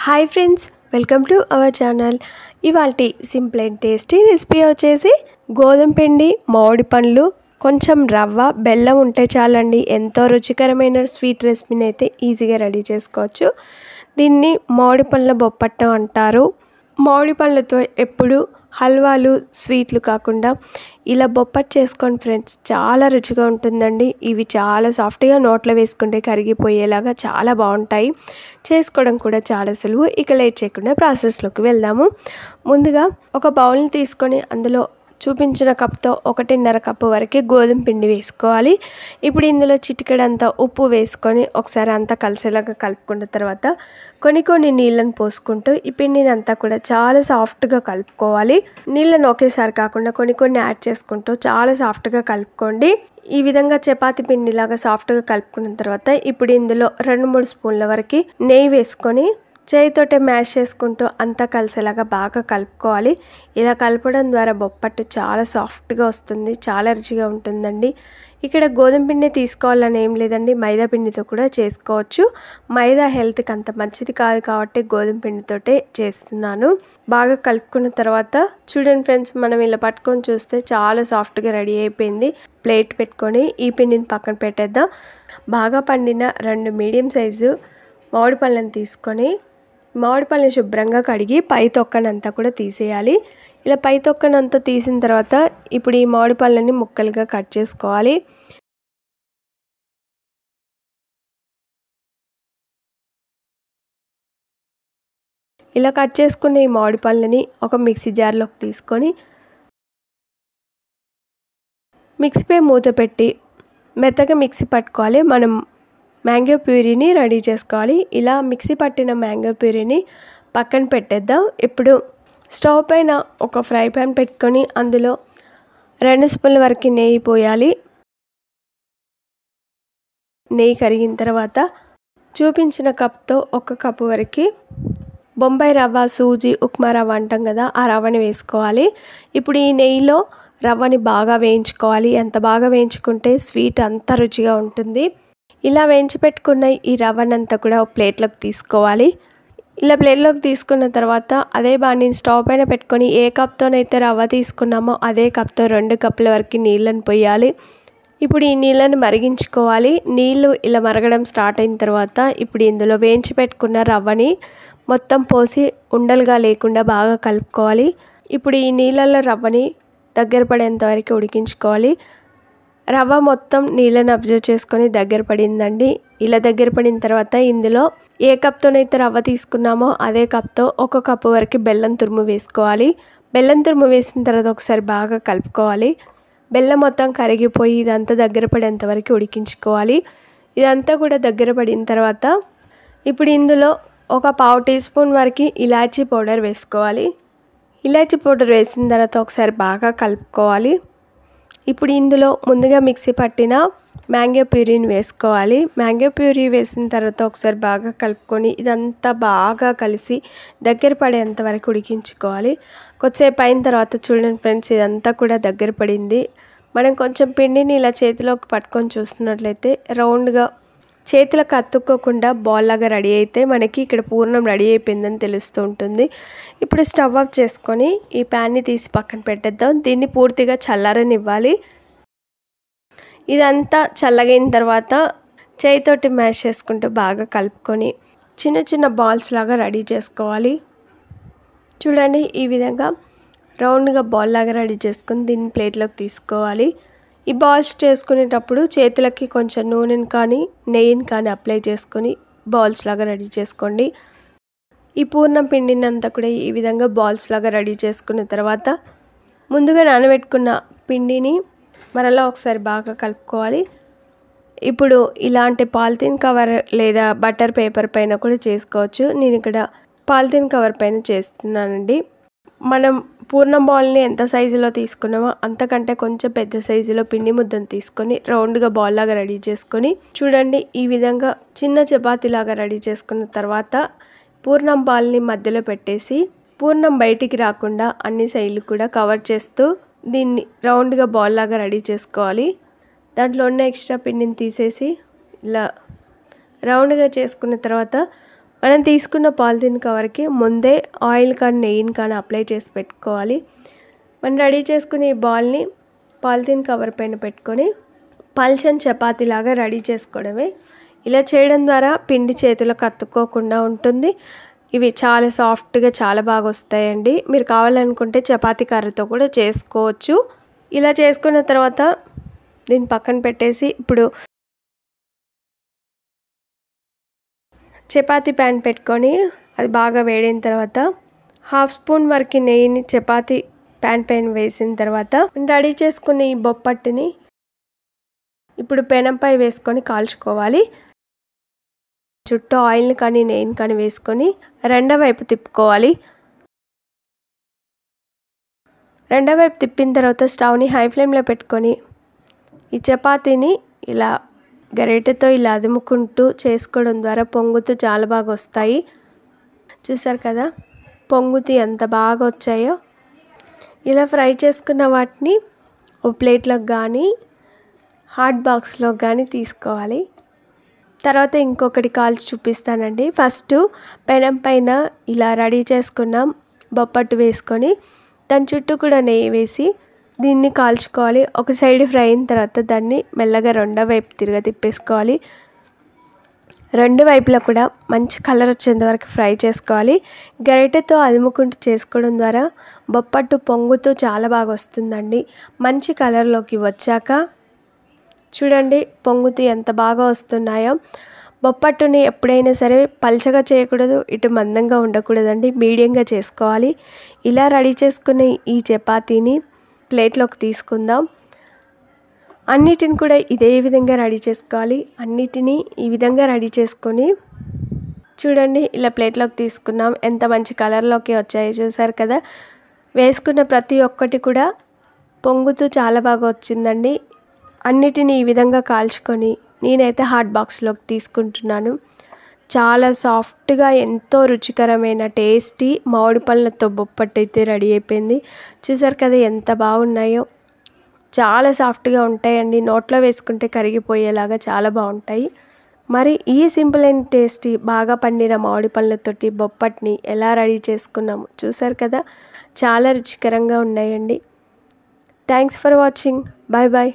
Hi friends, welcome to our channel. ఇవాల్టి simple and tasty recipe వచ్చేసి గోధుమ పిండి, మామిడి పండ్లు, కొంచెం రవ్వ, బెల్లం ఉంటే చాలండి. ఎంతో రుచికరమైన స్వీట్ రెసిపీని అయితే ఈజీగా రెడీ చేసుకోవచ్చు. దీన్ని మామిడి పండ్ల బొప్పట్టం అంటారు. మామిడి పండ్లతో ఎప్పుడు హల్వాలు, స్వీట్లు కాకుండా ఇలా బొప్పట్టు చేసుకోండి ఫ్రెండ్స్. చాలా రుచిగా ఉంటుందండి. ఇవి చాలా సాఫ్ట్గా నోట్లో వేసుకుంటే కరిగిపోయేలాగా చాలా బాగుంటాయి. చేసుకోవడం కూడా చాలా సులువు. ఇక లేట్ చేయకుండా ప్రాసెస్లోకి వెళ్దాము. ముందుగా ఒక బౌల్ని తీసుకొని అందులో చూపించిన కప్తో 1.5 కప్పు వరకు గోధుమ పిండి వేసుకోవాలి. ఇప్పుడు ఇందులో చిటికెడంతా ఉప్పు వేసుకొని ఒకసారి అంతా కలిసేలాగా కలుపుకున్న తర్వాత కొన్ని నీళ్ళను పోసుకుంటూ ఈ పిండిని అంతా కూడా చాలా సాఫ్ట్గా కలుపుకోవాలి. నీళ్ళను ఒకేసారి కాకుండా కొన్ని యాడ్ చేసుకుంటూ చాలా సాఫ్ట్గా కలుపుకోండి. ఈ విధంగా చపాతీ పిండిలాగా సాఫ్ట్గా కలుపుకున్న తర్వాత ఇప్పుడు ఇందులో 2-3 స్పూన్ల వరకు నెయ్యి వేసుకొని చేయితోటే మ్యాష్ చేసుకుంటూ అంతా కలిసేలాగా బాగా కలుపుకోవాలి. ఇలా కలపడం ద్వారా బొప్పట్టు చాలా సాఫ్ట్గా వస్తుంది, చాలా రుచిగా ఉంటుందండి. ఇక్కడ గోధుమ పిండి తీసుకోవాలని ఏం లేదండి, మైదా పిండితో కూడా చేసుకోవచ్చు. మైదా హెల్త్కి అంత మంచిది కాదు కాబట్టి గోధుమ పిండితోటే చేస్తున్నాను. బాగా కలుపుకున్న తర్వాత చూడండి ఫ్రెండ్స్, మనం ఇలా పట్టుకొని చూస్తే చాలా సాఫ్ట్గా రెడీ అయిపోయింది. ప్లేట్ పెట్టుకొని ఈ పిండిని పక్కన పెట్టేద్దాం. బాగా పండిన 2 మీడియం సైజు మామిడి పళ్ళని తీసుకొని మామిడి పళ్ళని శుభ్రంగా కడిగి పై తొక్కనంతా కూడా తీసేయాలి. ఇలా పై తొక్కనంతా తీసిన తర్వాత ఇప్పుడు ఈ మామిడి పళ్ళని ముక్కలుగా కట్ చేసుకోవాలి. ఇలా కట్ చేసుకున్న ఈ మామిడి పళ్ళని ఒక మిక్సీ జార్లోకి తీసుకొని మిక్సీపై మూత పెట్టి మెత్తగా మిక్సీ పట్టుకోవాలి. మనం మ్యాంగో ప్యూరీని రెడీ చేసుకోవాలి. ఇలా మిక్సీ పట్టిన మ్యాంగో ప్యూరీని పక్కన పెట్టేద్దాం. ఇప్పుడు స్టవ్ పైన ఒక ఫ్రై ప్యాన్ పెట్టుకొని అందులో 2 స్పూన్ల వరకు నెయ్యి పోయాలి. నెయ్యి కరిగిన తర్వాత చూపించిన కప్తో 1 కప్పు వరకు బొంబాయి రవ్వ, సూజీ, ఉప్మా రవ్వ అంటాం కదా, ఆ రవ్వని వేసుకోవాలి. ఇప్పుడు ఈ నెయ్యిలో రవ్వని బాగా వేయించుకోవాలి. ఎంత బాగా వేయించుకుంటే స్వీట్ అంత రుచిగా ఉంటుంది. ఇలా వేయించి పెట్టుకున్న ఈ రవ్వనంతా కూడా ఒక ప్లేట్లోకి తీసుకోవాలి. ఇలా ప్లేట్లోకి తీసుకున్న తర్వాత అదే బాండిని స్టవ్ పైన పెట్టుకొని ఏ కప్తోనైతే రవ్వ తీసుకున్నామో అదే కప్తో 2 కప్పుల వరకు నీళ్ళని పోయాలి. ఇప్పుడు ఈ నీళ్ళని మరిగించుకోవాలి. నీళ్ళు ఇలా మరగడం స్టార్ట్ అయిన తర్వాత ఇప్పుడు ఇందులో వేయించి పెట్టుకున్న రవ్వని మొత్తం పోసి ఉండలుగా లేకుండా బాగా కలుపుకోవాలి. ఇప్పుడు ఈ నీళ్ళల్లో రవ్వని దగ్గర పడేంత వరకు ఉడికించుకోవాలి. రవ్వ మొత్తం నీళ్ళని అబ్జర్వ్ చేసుకొని దగ్గర పడిందండి. ఇలా దగ్గర పడిన తర్వాత ఇందులో ఏ కప్తోనైతే రవ్వ తీసుకున్నామో అదే కప్తో 1 కప్పు వరకు బెల్లం తురుము వేసుకోవాలి. బెల్లం తురుము వేసిన తర్వాత ఒకసారి బాగా కలుపుకోవాలి. బెల్లం మొత్తం కరిగిపోయి ఇదంతా దగ్గర పడేంత వరకు ఉడికించుకోవాలి. ఇదంతా కూడా దగ్గర పడిన తర్వాత ఇప్పుడు ఇందులో ఒక 1/2 టీ స్పూన్ వరకు ఇలాచీ పౌడర్ వేసుకోవాలి. ఇలాచీ పౌడర్ వేసిన తర్వాత ఒకసారి బాగా కలుపుకోవాలి. ఇప్పుడు ఇందులో ముందుగా మిక్సీ పట్టిన మ్యాంగో ప్యూరీని వేసుకోవాలి. మ్యాంగో ప్యూరీ వేసిన తర్వాత ఒకసారి బాగా కలుపుకొని ఇదంతా బాగా కలిసి దగ్గర పడేంత వరకు ఉడికించుకోవాలి. కొద్దిసేపు అయిన తర్వాత చూడండి ఫ్రెండ్స్, ఇదంతా కూడా దగ్గర పడింది. మనం కొంచెం పిండిని ఇలా చేతిలోకి పట్టుకొని చూస్తున్నట్లయితే రౌండ్గా చేతులకు అతుక్కోకుండా బాల్ లాగా రెడీ అయితే మనకి ఇక్కడ పూర్ణం రెడీ అయిపోయిందని తెలుస్తూ ఉంటుంది. ఇప్పుడు స్టవ్ ఆఫ్ చేసుకొని ఈ ప్యాన్ని తీసి పక్కన పెట్టేద్దాం. దీన్ని పూర్తిగా చల్లారనివ్వాలి. ఇదంతా చల్లగైన తర్వాత చేయితోటి మ్యాష్ చేసుకుంటూ బాగా కలుపుకొని చిన్న బాల్స్ లాగా రెడీ చేసుకోవాలి. చూడండి, ఈ విధంగా రౌండ్గా బాల్ లాగా రెడీ చేసుకొని దీన్ని ప్లేట్లోకి తీసుకోవాలి. ఈ బాల్స్ చేసుకునేటప్పుడు చేతులకి కొంచెం నూనెని కానీ నెయ్యిని కానీ అప్లై చేసుకొని బాల్స్ లాగా రెడీ చేసుకోండి. ఈ పూర్ణం పిండిని అంతా కూడా ఈ విధంగా బాల్స్ లాగా రెడీ చేసుకున్న తర్వాత ముందుగా నానబెట్టుకున్న పిండిని మరలా ఒకసారి బాగా కలుపుకోవాలి. ఇప్పుడు ఇలాంటి పాలిథిన్ కవర్ లేదా బటర్ పేపర్ పైన కూడా చేసుకోవచ్చు. నేను ఇక్కడ పాలిథిన్ కవర్ పైన చేస్తున్నానండి. మనం పూర్ణం బాల్ని ఎంత సైజులో తీసుకున్నామో అంతకంటే కొంచెం పెద్ద సైజులో పిండి ముద్దను తీసుకొని రౌండ్గా బాల్ లాగా రెడీ చేసుకొని చూడండి, ఈ విధంగా చిన్న చపాతీ లాగా రెడీ చేసుకున్న తర్వాత పూర్ణం బాల్ని మధ్యలో పెట్టేసి పూర్ణం బయటికి రాకుండా అన్ని సైడ్లు కూడా కవర్ చేస్తూ దీన్ని రౌండ్గా బాల్ లాగా రెడీ చేసుకోవాలి. దాంట్లో ఉన్న ఎక్స్ట్రా పిండిని తీసేసి ఇలా రౌండ్గా చేసుకున్న తర్వాత మనం తీసుకున్న పాలిథిన్ కవర్కి ముందే ఆయిల్ కానీ నెయ్యిని కానీ అప్లై చేసి పెట్టుకోవాలి. మనం రెడీ చేసుకునే ఈ బాల్ని పాలిథిన్ కవర్ పైన పెట్టుకొని పల్చని చపాతీలాగా రెడీ చేసుకోవడమే. ఇలా చేయడం ద్వారా పిండి చేతులకు అతుక్కోకుండా ఉంటుంది. ఇవి చాలా సాఫ్ట్గా చాలా బాగా వస్తాయండి. మీరు కావాలనుకుంటే చపాతీ కర్రతో కూడా చేసుకోవచ్చు. ఇలా చేసుకున్న తర్వాత దీన్ని పక్కన పెట్టేసి ఇప్పుడు చపాతీ ప్యాన్ పెట్టుకొని అది బాగా వేడిన తర్వాత 1/2 స్పూన్ వరకు నెయ్యిని చపాతీ ప్యాన్ పైన వేసిన తర్వాత రెడీ చేసుకున్న ఈ బొప్పట్టుని ఇప్పుడు పెనంపై వేసుకొని కాల్చుకోవాలి. చుట్టూ ఆయిల్ని కానీ నెయ్యిని కానీ వేసుకొని రెండో వైపు తిప్పుకోవాలి. రెండో వైపు తిప్పిన తర్వాత స్టవ్ని హై ఫ్లేమ్లో పెట్టుకొని ఈ చపాతీని ఇలా గరిటెతో ఇలా అదుముకుంటూ చేసుకోవడం ద్వారా పొంగుతూ చాలా బాగా వస్తాయి. చూసారు కదా పొంగుతూ ఎంత బాగా వచ్చాయో. ఇలా ఫ్రై చేసుకున్న వాటిని ఓ ప్లేట్లోకి కానీ హాట్ బాక్స్లో కానీ తీసుకోవాలి. తర్వాత ఇంకొకటి కాల్చి చూపిస్తానండి. ఫస్ట్ పెనం పైన ఇలా రెడీ చేసుకున్న బొప్పట్టు వేసుకొని దాని చుట్టూ కూడా నెయ్యి వేసి దీన్ని కాల్చుకోవాలి. ఒక సైడ్ ఫ్రై అయిన తర్వాత దాన్ని మెల్లగా రెండో వైపు తిప్పేసుకోవాలి. రెండు వైపులా కూడా మంచి కలర్ వచ్చేంత వరకు ఫ్రై చేసుకోవాలి. గరిటెతో అదుముకుంటూ చేసుకోవడం ద్వారా బొప్పట్టు పొంగుతూ చాలా బాగా వస్తుందండి. మంచి కలర్లోకి వచ్చాక చూడండి పొంగుతూ ఎంత బాగా వస్తున్నాయో. బొప్పట్టుని ఎప్పుడైనా సరే పల్చగా చేయకూడదు, ఇటు మందంగా ఉండకూడదండి, మీడియంగా చేసుకోవాలి. ఇలా రెడీ చేసుకునే ఈ చపాతీని ప్లేట్లోకి తీసుకుందాం. అన్నిటిని కూడా ఇదే విధంగా రెడీ చేసుకోవాలి. అన్నిటినీ ఈ విధంగా రెడీ చేసుకొని చూడండి ఇలా ప్లేట్లోకి తీసుకున్నాం. ఎంత మంచి కలర్లోకి వచ్చాయో చూసారు కదా. వేసుకున్న ప్రతి ఒక్కటి కూడా పొంగుతూ చాలా బాగా వచ్చిందండి. అన్నిటినీ ఈ విధంగా కాల్చుకొని నేనైతే హాట్ బాక్స్లోకి తీసుకుంటున్నాను. చాలా సాఫ్ట్గా ఎంతో రుచికరమైన టేస్టీ మామిడి పళ్ళతో బొప్పట్టు అయితే రెడీ అయిపోయింది. చూసారు కదా ఎంత బాగున్నాయో. చాలా సాఫ్ట్గా ఉంటాయండి. నోట్లో వేసుకుంటే కరిగిపోయేలాగా చాలా బాగుంటాయి. మరి ఈ సింపుల్ అండ్ టేస్టీ బాగా పండిన మామిడి పళ్ళతోటి బొప్పట్ని ఎలా రెడీ చేసుకున్నాము చూసారు కదా. చాలా రుచికరంగా ఉన్నాయండి. Thanks for watching. Bye bye.